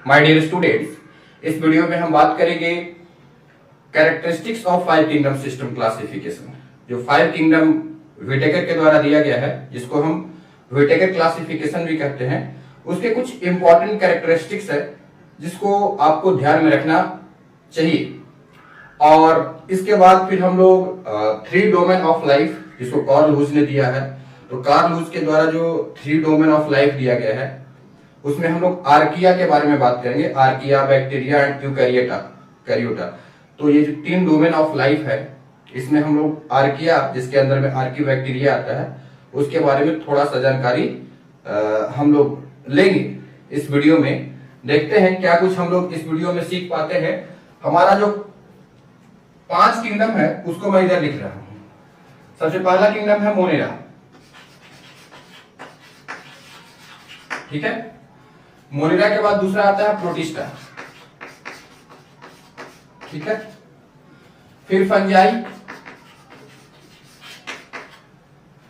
My dear students, इस video में हम बात करेंगे characteristics of five kingdom system classification. जो फाइव किंगडम व्हिटेकर के द्वारा दिया गया है, जिसको हम व्हिटेकर क्लासिफिकेशन भी कहते हैं, उसके कुछ इंपॉर्टेंट कैरेक्टरिस्टिक्स है जिसको आपको ध्यान में रखना चाहिए। और इसके बाद फिर हम लोग थ्री डोमेन ऑफ लाइफ, जिसको कार्ल लूज ने दिया है, तो कार्ल लूज के द्वारा जो थ्री डोमेन ऑफ लाइफ दिया गया है उसमें हम लोग आर्किया के बारे में बात करेंगे। Archaea, bacteria and eukaryota. तो ये जो तीन डोमेन ऑफ लाइफ है, इसमें हम लोग आर्किया, जिसके अंदर में आर्की बैक्टीरिया आता है, उसके बारे में थोड़ा सा जानकारी हम लोग लेंगे इस वीडियो में। देखते हैं क्या कुछ हम लोग इस वीडियो में सीख पाते हैं। हमारा जो 5 किंगडम है उसको मैं इधर लिख रहा हूं। सबसे पहला किंगडम है मोनेरा, ठीक है। मोनेरा के बाद दूसरा आता है प्रोटिस्टा, ठीक है। फिर फंजाई,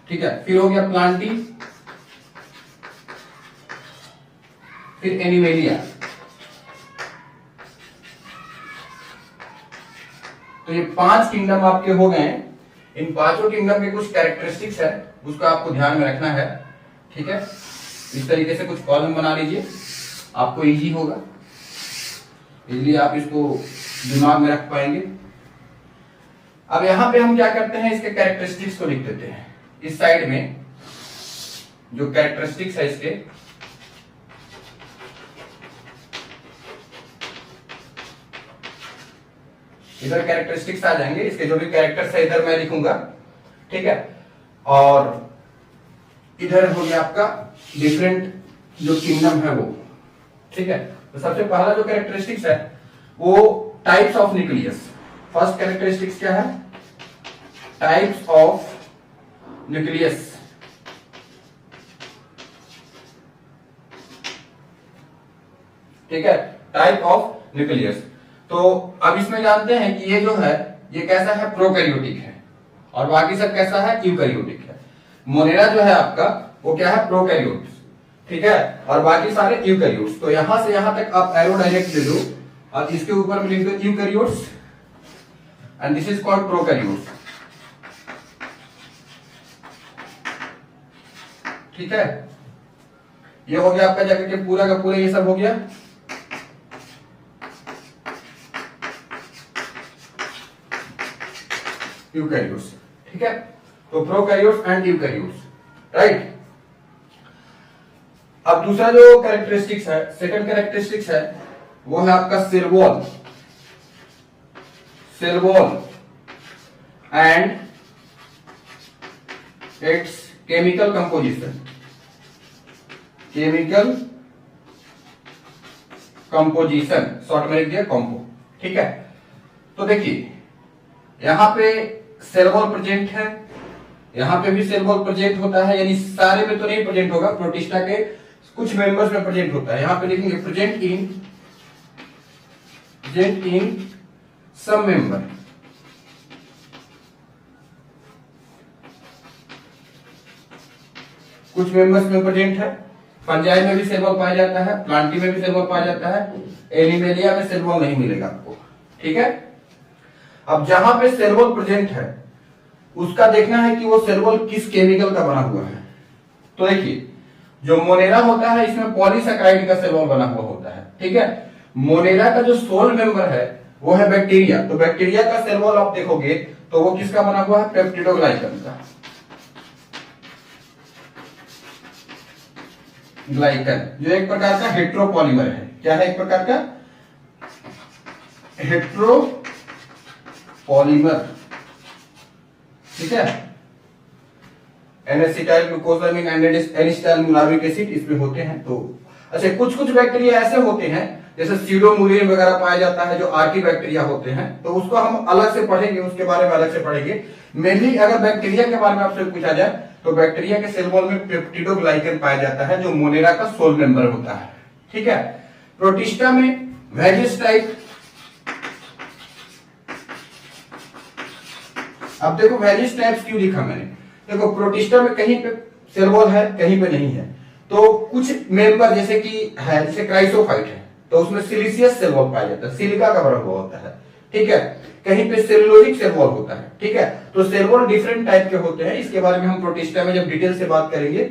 ठीक है। फिर हो गया प्लांटी, फिर एनिमेलिया। तो ये 5 किंगडम आपके हो गए। इन पांचों किंगडम के कुछ कैरेक्टरिस्टिक्स है, उसको आपको ध्यान में रखना है, ठीक है। इस तरीके से कुछ कॉलम बना लीजिए, आपको इजी होगा, इसलिए आप इसको दिमाग में रख पाएंगे। अब यहां पे हम क्या करते हैं, इसके कैरेक्टरिस्टिक्स को लिख देते हैं। इस साइड में जो कैरेक्टरिस्टिक्स है इसके, इधर कैरेक्टरिस्टिक्स आ जाएंगे। इसके जो भी कैरेक्टर्स है इधर मैं लिखूंगा, ठीक है। और इधर हो गया आपका डिफरेंट जो किंगडम है वो, ठीक है। तो सबसे पहला जो कैरेक्टरिस्टिक्स है वो types of nucleus. First characteristics क्या है? Types of nucleus. ठीक है, टाइप ऑफ न्यूक्लियस। तो अब इसमें जानते हैं कि ये जो है ये कैसा है, प्रोकैरियोटिक है, और बाकी सब कैसा है, यूकैरियोटिक है। मोनेरा जो है आपका वो क्या है, प्रोकैरियोट्स, ठीक है, और बाकी सारे यूकैरियोट्स। तो यहां से यहां तक आप एरो डायरेक्ट दे दो और इसके ऊपर में लिख दो eukaryotes and this is called prokaryotes, ठीक है। ये हो गया आपका जाकर के पूरा का पूरा, ये सब हो गया। यूकैरियोट्स, ठीक है। तो प्रोकैरियोट्स एंड यूकैरियोट्स, राइट। अब दूसरा जो कैरेक्टरिस्टिक्स है, सेकंड कैरेक्टरिस्टिक्स है, वो है आपका cell wall. Cell wall and its chemical composition. Chemical composition, short में लिख दिया कंपो, ठीक है। तो देखिए यहां पे सेल वॉल प्रेजेंट है, यहां पे भी सेल वॉल प्रेजेंट होता है, यानी सारे में तो नहीं प्रेजेंट होगा, प्रोटिस्टा के कुछ मेंबर्स में प्रेजेंट होता है। यहां पे लिखेंगे प्रेजेंट इन सम मेंबर, कुछ मेंबर्स में प्रेजेंट है। फंजाई में भी सेल वॉल पाया जाता है, प्लांटी में भी सेल वॉल पाया जाता है, एनिमेलिया में सेल वॉल नहीं मिलेगा आपको, ठीक है। अब जहां पे सेल वॉल प्रेजेंट है उसका देखना है कि वो सेल वॉल किस केमिकल का बना हुआ है। तो देखिए जो मोनेरा होता है इसमें पॉलीसैकेराइड का सेल वॉल बना हुआ होता है, ठीक है। मोनेरा का जो सोल मेंबर है वो है बैक्टीरिया। तो बैक्टीरिया का सेल वॉल आप देखोगे तो वो किसका बना हुआ है, पेप्टिडोग्लाइकन का। ग्लाइकन जो एक प्रकार का हेट्रोपॉलीमर है। क्या है, एक प्रकार का हेट्रोपॉलीमर, ठीक है। एनेसिटाइल ग्लूकोसामिन एंड एनिस्टाइल मुलाविक एसिड इसमें होते हैं। तो अच्छा, कुछ कुछ बैक्टीरिया ऐसे होते हैं जैसे सीडोमुरिन वगैरह पाया जाता है, जो आर्की बैक्टीरिया होते हैं, तो उसको हम अलग से पढ़ेंगे, उसके बारे में अलग से पढ़ेंगे। मेनली अगर बैक्टीरिया के बारे में आपसे पूछा जाए तो बैक्टीरिया के सेल वॉल में पेप्टिडोग्लाइकन पाया जाता है, जो मोनेरा का सोल मेंबर होता है, ठीक है। प्रोटिस्टा में वेरियस टाइप। अब देखो वेरियस टाइप्स क्यों लिखा मैंने, देखो प्रोटिस्टा में कहीं पे सेल वॉल है, कहीं पे नहीं है। तो कुछ मेंबर जैसे कि है, जैसे क्राइसोफाइट है, तो उसमें सिलिशियस सेल वॉल पाया जाता है, सिलिका का बना हुआ होता है, ठीक है। कहीं पे सेलुलोजिक सेल वॉल होता है, ठीक है। तो सेल वॉल डिफरेंट टाइप के होते हैं, इसके बारे में हम प्रोटिस्टा में जब डिटेल से बात करेंगे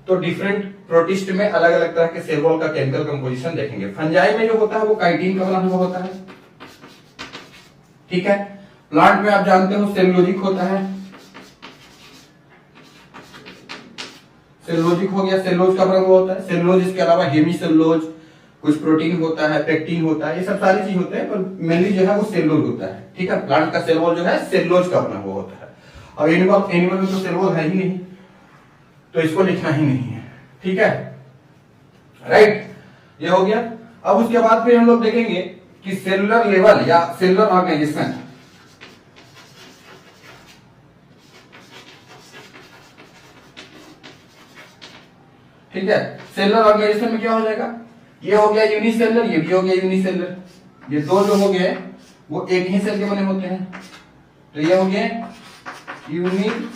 तो डिफरेंट प्रोटिस्ट में अलग अलग तरह के सेल वॉल का केमिकल कंपोजिशन देखेंगे। फंजाई में जो होता है वो काइटिन का बना हुआ होता है, ठीक है। प्लांट में आप जानते हो सेलुलोजिक होता है, सेलुलोजिक हो गया, सेलुलोज का बना हुआ होता है। सेलुलोज इसके अलावा हेमी सेलुलोज, कुछ प्रोटीन होता है, पेक्टिन होता है, ये सब सारी चीज होते हैं, पर मेनली जो है वो सेलुलोज होता है, ठीक है। प्लांट का सेल वॉल जो है सेलुलोज का बना हुआ होता है। और एनिमल में तो सेल वॉल है ही नहीं, तो इसको लिखना ही नहीं है, ठीक है, राइट। ये हो गया। अब उसके बाद फिर हम लोग देखेंगे कि सेलुलर लेवल या सेलुलर ऑर्गेनाइजेशन, ठीक है। सेलुलर ऑर्गेनाइजेशन में क्या हो जाएगा, ये हो गया यूनिसेलुलर, ये भी हो गया यूनिसेलुलर, ये दो जो हो गए वो एक ही सेल के बने होते हैं, तो ये हो गया यूनिसेलुलर।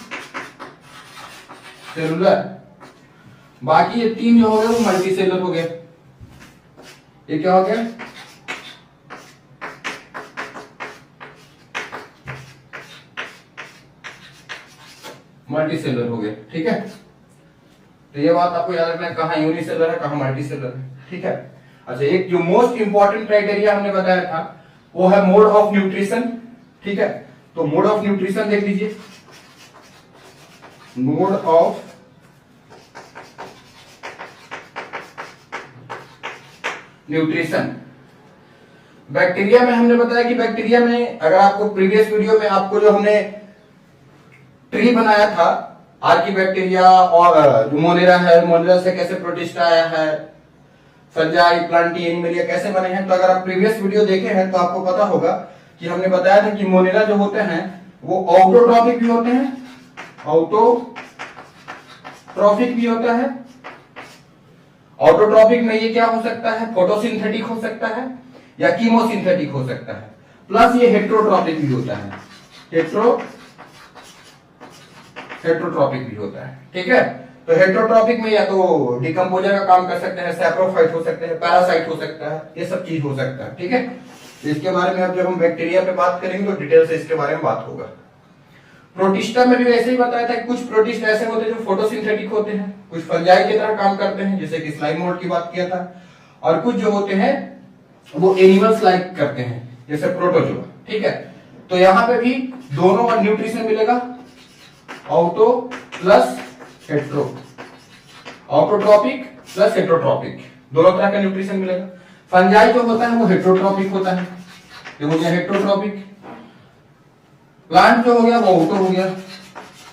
बाकी ये तीन जो हो गए वो मल्टीसेलुलर हो गए। ये क्या हो गया, मल्टीसेलुलर हो गए, ठीक है। तो ये बात आपको याद रखना है, कहां यूनिसेलुलर है कहां मल्टीसेलुलर है, ठीक है। अच्छा, एक जो मोस्ट इंपॉर्टेंट क्राइटेरिया हमने बताया था वो है मोड ऑफ न्यूट्रिशन, ठीक है। तो मोड ऑफ न्यूट्रिशन देख लीजिए, मोड ऑफ न्यूट्रिशन। बैक्टीरिया में हमने बताया कि बैक्टीरिया में, अगर आपको प्रीवियस वीडियो में आपको जो हमने ट्री बनाया था आर्कीबैक्टीरिया और मोनेरा है, मोनेरा से कैसे प्रोटिस्टा आया है, फंजाई, प्लांटी, एनिमलिया कैसे बने हैं, तो अगर आप प्रीवियस वीडियो देखे हैं तो आपको पता होगा कि हमने बताया था कि मोनेरा जो होते हैं वो ऑटोट्रॉपिक भी होते हैं, ऑटोट्रॉपिक भी होता है। ऑटोट्रॉपिक में ये क्या हो सकता है, फोटोसिंथेटिक हो सकता है या कीमोसिंथेटिक हो सकता है, प्लस ये हेट्रोट्रॉपिक भी होता है, हेट्रोट्रॉपिक भी होता है, ठीक है। तो हेट्रोट्रॉपिक में या तो डिकम्पोजर का काम कर सकते हैं, सैप्रोफाइट हो सकते हैं, पैरासाइट हो सकता है, ये सब चीज हो सकता है, ठीक है। तो इसके बारे में अब जब हम बैक्टीरिया पे बात करेंगे तो डिटेल से इसके बारे में बात होगा। प्रोटिस्टा में भी वैसे ही बताया था, कुछ प्रोटिस्ट ऐसे होते हैं जो फोटोसिंथेटिक होते हैं, कुछ फंजाई की तरह काम करते हैं, जैसे कि स्लाइम मोल्ड की बात किया था, और कुछ जो होते हैं वो एनिमल्स लाइक करते हैं, जैसे प्रोटोजोआ, ठीक है। तो यहां पे भी दोनों का न्यूट्रिशन मिलेगा, auto plus hetero, autotrophic plus heterotrophic, दोनों तरह का न्यूट्रिशन मिलेगा। फंजाई जो होता है वो हेट्रोट्रॉपिक होता है, ये हो गया हेट्रोट्रॉपिक। प्लांट जो हो गया वो ऑटो हो गया,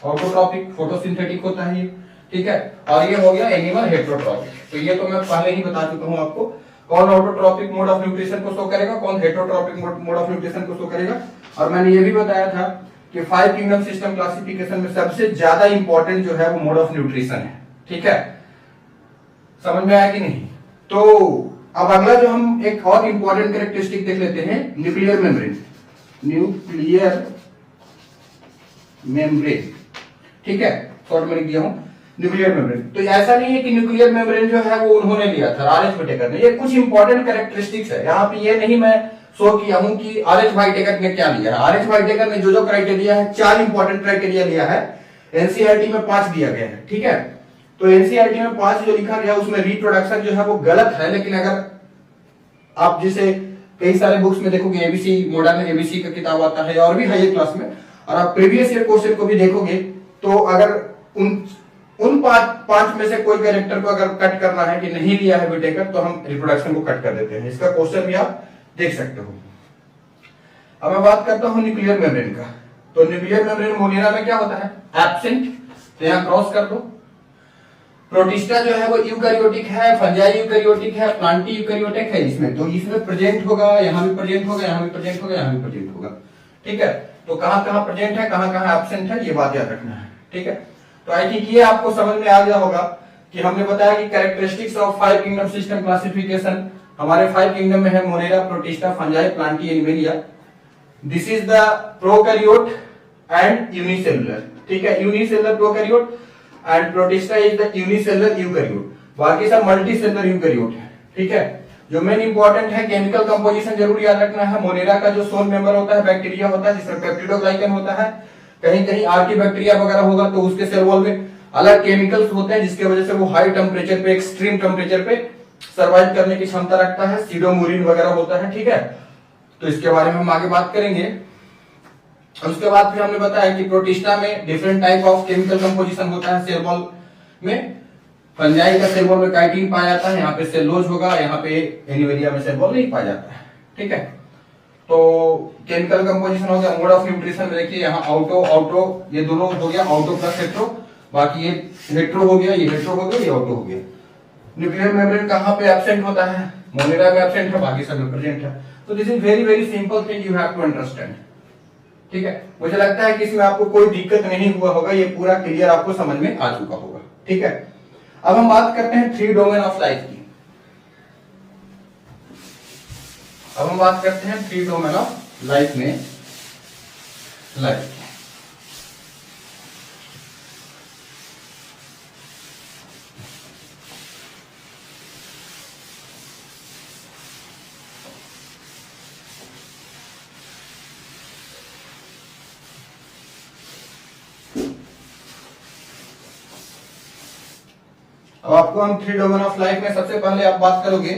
ऑटोट्रॉपिक, फोटोसिंथेटिक होता है ये, ठीक है। और ये हो गया एनिमल हेट्रोट्रॉपिक। तो ये तो मैं पहले ही बता चुका हूं आपको, कौन ऑटोट्रॉपिक मोड ऑफ न्यूट्रिशन को शो करेगा, कौन हेट्रोट्रॉपिक मोड ऑफ न्यूट्रिशन को शो करेगा। और मैंने ये भी बताया था कि 5 किंगडम सिस्टम क्लासिफिकेशन में सबसे ज्यादा इंपॉर्टेंट जो है वो मोड ऑफ न्यूट्रिशन है, ठीक है। समझ में आया कि नहीं। तो अब अगला जो हम एक और इंपॉर्टेंट कैरेक्टरिस्टिक देख लेते हैं, न्यूक्लियर मेम्ब्रेन, न्यूक्लियर मेम्ब्रेन, ठीक है, शॉर्ट में लिख दिया हूं न्यूक्लियर मेम्ब्रेन। तो ऐसा नहीं है कि न्यूक्लियर मेम्ब्रेन जो है वो उन्होंने लिया था, आर एच व्हिटेकर ने, ये कुछ इंपॉर्टेंट कैरेक्टरिस्टिक्स है। यहाँ पे ये नहीं मैं शो किया हूं कि आर एच व्हिटेकर ने क्या लिया है। आर एच व्हिटेकर ने जो क्राइटेरिया है, 4 इंपॉर्टेंट क्राइटेरिया लिया है, एनसीईआरटी में 5 दिया गया है, ठीक है। तो एनसीईआरटी में 5 जो लिखा गया उसमें रिप्रोडक्शन जो है वो गलत है, लेकिन अगर आप जैसे कई सारे बुक्स में देखोगे, एबीसी मॉडर्न एबीसी का किताब आता है और भी हायर क्लास में, और आप प्रीवियस ईयर क्वेश्चन को भी देखोगे तो अगर उन पांच में से कोई कैरेक्टर को अगर कट करना है कि नहीं लिया है व्हिटेकर, तो हम रिप्रोडक्शन को कट कर देते हैं। इसका क्वेश्चन भी आप देख सकते हो। अब मैं बात करता हूं न्यूक्लियर मेम्ब्रेन का। तो न्यूक्लियर मेम्ब्रेन मोनेरा में क्या होता है, एब्सेंट, तो यहां क्रॉस कर दो। प्रोटिस्टा जो है वो यूकैरियोटिक है, फंजाई यूकैरियोटिक है, प्लांटी यूकैरियोटिक है इसमें, तो इसमें प्रेजेंट होगा, यहां भी प्रेजेंट होगा, यहां भी प्रेजेंट होगा, यहां भी प्रेजेंट होगा, ठीक है। तो कहां कहां प्रेजेंट है, कहां कहां एब्सेंट है, ये बात याद रखना है, ठीक है। तो आई थिंक ये आपको समझ में आ गया होगा कि हमने बताया कि characteristics of 5 kingdom system classification हमारे 5 किंगडम में है, Monera, protista, fungi, Plantae, animalia. This is the prokaryote and unicellular, ठीक है, unicellular prokaryote and protista is the unicellular eukaryote. बाकी सब मल्टीसेलुलर यूकैरियोट है, ठीक है। जो मेन इंपॉर्टेंट है केमिकल कंपोजिशन जरूर याद रखना है। मोनेरा का जो सोल मेंबर होता है बैक्टीरिया होता है जिसमें पेप्टिडोग्लाइकन होता है, कहीं कहीं आर्की बैक्टीरिया वगैरह होगा तो उसके सेल वॉल में अलग केमिकल्स होते हैं जिसकी वजह से वो हाई टेम्परेचर पे, एक्सट्रीम टेम्परेचर पे सर्वाइव करने की क्षमता रखता है। सीडोमुरिन वगैरह होता है, ठीक है, तो इसके बारे में हम आगे बात करेंगे। उसके बाद फिर हमने बताया कि प्रोटिस्टा में different type of chemical composition होता है सेल वॉल में। फंजाई का सेल वॉल में काइटिन पाया जाता है, यहाँ पे सेलुलोज होगा, यहाँ पे एनिवेरिया में सेल वॉल नहीं पाया जाता है, ठीक है। तो केमिकल कंपोजिशन हो गया। मोड ऑफ न्यूट्रिशन में देखिए यहाँ ऑटो ये दोनों हो गया, ऑटो प्लस हेट्रो, बाकी ये हेट्रो हो गया, ये हेट्रो हो गया, ये ऑटो हो गया। न्यूक्लियर मेम्ब्रेन कहाँ पे एब्सेंट होता है? मोनेरा में एब्सेंट है, बाकी सब में प्रेजेंट है। तो this is very very simple thing you have to understand, ठीक है। मुझे लगता है कि इसमें आपको कोई दिक्कत नहीं हुआ होगा, ये पूरा क्लियर आपको समझ में आ चुका होगा, ठीक है। अब हम बात करते हैं थ्री डोमेन ऑफ लाइफ की। अब हम बात करते हैं थ्री डोमेन ऑफ लाइफ में लाइफ। अब आपको हम थ्री डोमेन ऑफ लाइफ में सबसे पहले आप बात करोगे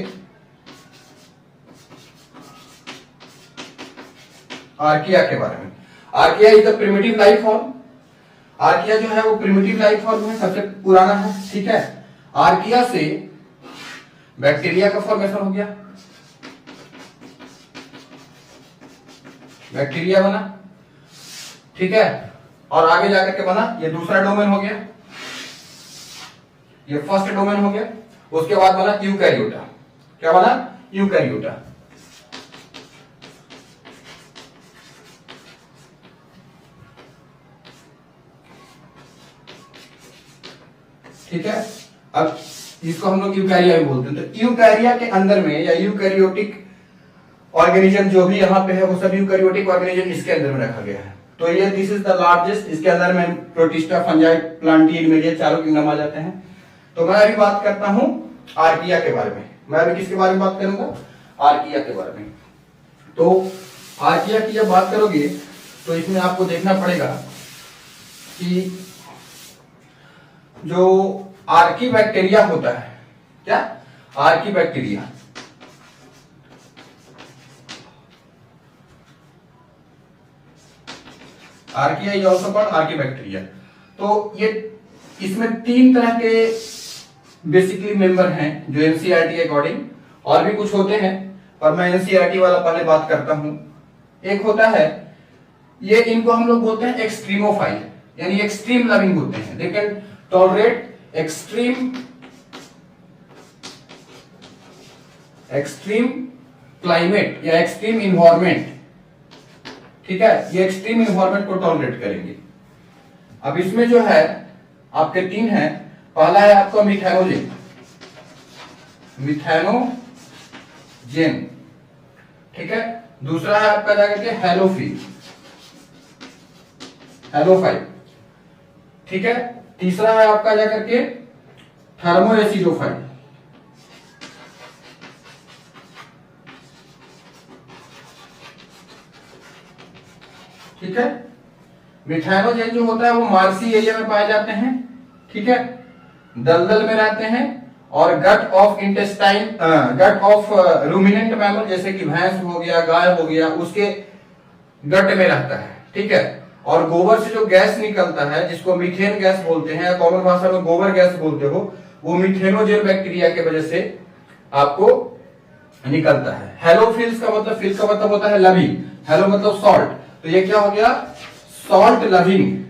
आर्किया के बारे में। Archaea is the primitive life form. Archaea जो है वो प्रिमिटिव लाइफ फॉर्म है, सबसे पुराना है, ठीक है। आर्किया से बैक्टीरिया का फॉर्मेशन हो गया, बैक्टीरिया बना, ठीक है, और आगे जाकर के बना ये दूसरा डोमेन हो गया, ये फर्स्ट डोमेन हो गया। उसके बाद बना यूकैरियोटा। क्या बना? यूकैरियोटा। ठीक है, अब इसको हम लोग यूकैरिया भी बोलते हैं। तो यूकैरिया के अंदर में या यूकैरियोटिक ऑर्गेनिज्म जो भी यहाँ पे है वो सब यूकैरियोटिक ऑर्गेनिज्म इसके अंदर में रखा गया है। तो ये दिस इज द लार्जेस्ट, इसके अंदर में प्रोटिस्टा, फंजाई, प्लांटी, इनमेडिएट चारों किंगडम आ जाते हैं। तो मैं अभी बात करता हूं आर्किया के बारे में। मैं अभी किसके बारे में बात करूंगा? आर्किया के बारे में। तो आर्किया की जब बात करोगे तो इसमें आपको देखना पड़ेगा कि जो आर्की बैक्टीरिया होता है, क्या Archie bacteria, archaea is also called Archie bacteria. तो ये इसमें तीन तरह के बेसिकली मेंबर हैं जो एनसीईआरटी के अकॉर्डिंग, और भी कुछ होते हैं पर मैं एनसीईआरटी वाला पहले बात करता हूं। एक होता है, ये इनको हम लोग बोलते हैं एक्सट्रीमोफाइल, यानी एक्सट्रीम लविंग होते हैं। They can tolerate extreme climate या एक्सट्रीम इन्वायरमेंट, ठीक है, ये एक्सट्रीम इन्वायरमेंट को टॉलरेट करेंगे। अब इसमें जो है आपके तीन हैं। पहला है आपका मिथेनोजेन, मिथेनोजेन, ठीक है। दूसरा है आपका जाकर के हेलोफिल, हेलोफाइल, ठीक है। तीसरा है आपका जाकर के थर्मोएसिडोफाइल, ठीक है। मिथेनोजेन जो होता है वो मार्सी एरिया में पाए जाते हैं, ठीक है, दलदल में रहते हैं, और gut of intestine, gut of ruminant mammal जैसे कि भैंस हो गया, गाय हो गया, उसके गट में रहता है, ठीक है। और गोबर से जो गैस निकलता है जिसको मीथेन गैस बोलते हैं, कॉमन भाषा में गोबर गैस बोलते हो, वो मिथेनोजेन बैक्टीरिया के वजह से आपको निकलता है। हेलोफिल्स का मतलब, फिल्स का मतलब होता है लविंग, हेलो मतलब सॉल्ट, तो ये क्या हो गया? Salt loving,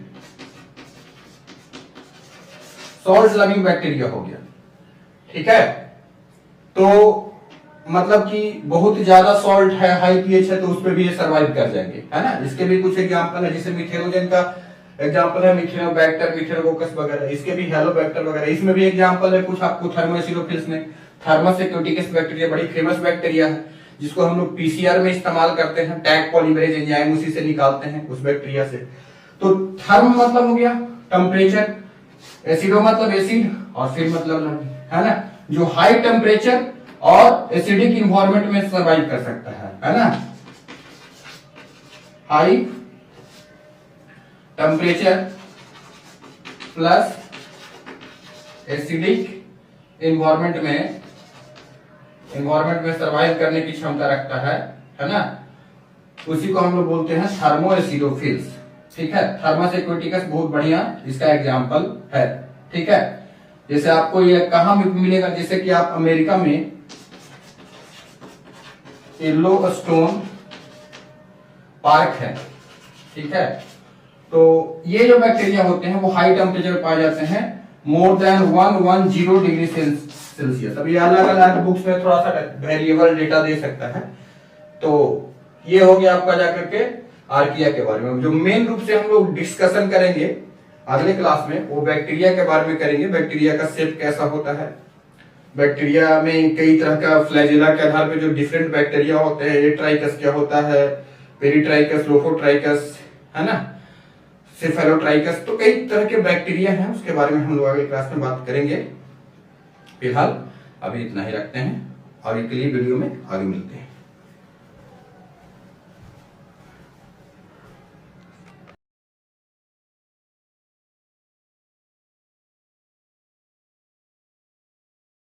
salt loving bacteria हो गया, ठीक है। तो मतलब कि बहुत ज्यादा सॉल्ट है, हाई पीएच है, तो उस पर भी ये सर्वाइव कर जाएंगे, है ना। इसके भी कुछ एग्जांपल है, जैसे मिथेनोजेन का एग्जांपल है मिथेनोबैक्टर, मिथेनोकोकस वगैरह, इसके भी हेलोबैक्टर वगैरह, इसमें भी एग्जांपल है कुछ आपको थर्मोएसिडोफिल्स में। थर्मस एक्यूटिकस बैक्टीरिया बड़ी फेमस बैक्टीरिया है जिसको हम लोग पीसीआर में इस्तेमाल करते हैं, टैग पॉलीमरेज एंजाइम उसी से निकालते हैं उस बैक्टीरिया से। तो थर्म मतलब हो गया टेम्परेचर, एसिडो मतलब एसिड, और फिर मतलब लविंग, है ना। जो हाई टेम्परेचर और एसिडिक इन्वायरमेंट में सर्वाइव कर सकता है ना। High temperature plus acidic environment में सर्वाइव करने की क्षमता रखता है ना। उसी को हम लोग बोलते हैं थर्मो एसिडोफिल्स। ठीक है, थर्मस एक्वेटिकस बहुत बढ़िया इसका एग्जाम्पल है। ठीक है, जैसे आपको ये कहां मिलेगा, जैसे कि आप अमेरिका में येलोस्टोन पार्क है। ठीक है, तो ये जो बैक्टीरिया होते हैं वो हाई टेम्परेचर पाए जाते हैं, मोर देन 110 डिग्री सेल्सियस। अब ये अलग अलग बुक्स में थोड़ा सा वेरिएबल डेटा दे सकता है। तो ये हो गया आपका जाकर के आर्किया के बारे में। जो मेन रूप से हम लोग डिस्कशन करेंगे अगले क्लास में वो बैक्टीरिया के बारे में करेंगे। बैक्टीरिया का शेप कैसा होता है, बैक्टीरिया में कई तरह का फ्लैजेला के आधार पे जो डिफरेंट बैक्टीरिया होते हैं, एट्राइकस क्या होता है, पेरिट्राइकस, लोफोट्राइकस, है ना, सेफेलोट्राइकस, तो कई तरह के बैक्टीरिया हैं, उसके बारे में हम लोग अगले क्लास में बात करेंगे। फिलहाल अभी इतना ही रखते हैं और एक अगली वीडियो में आगे मिलते हैं।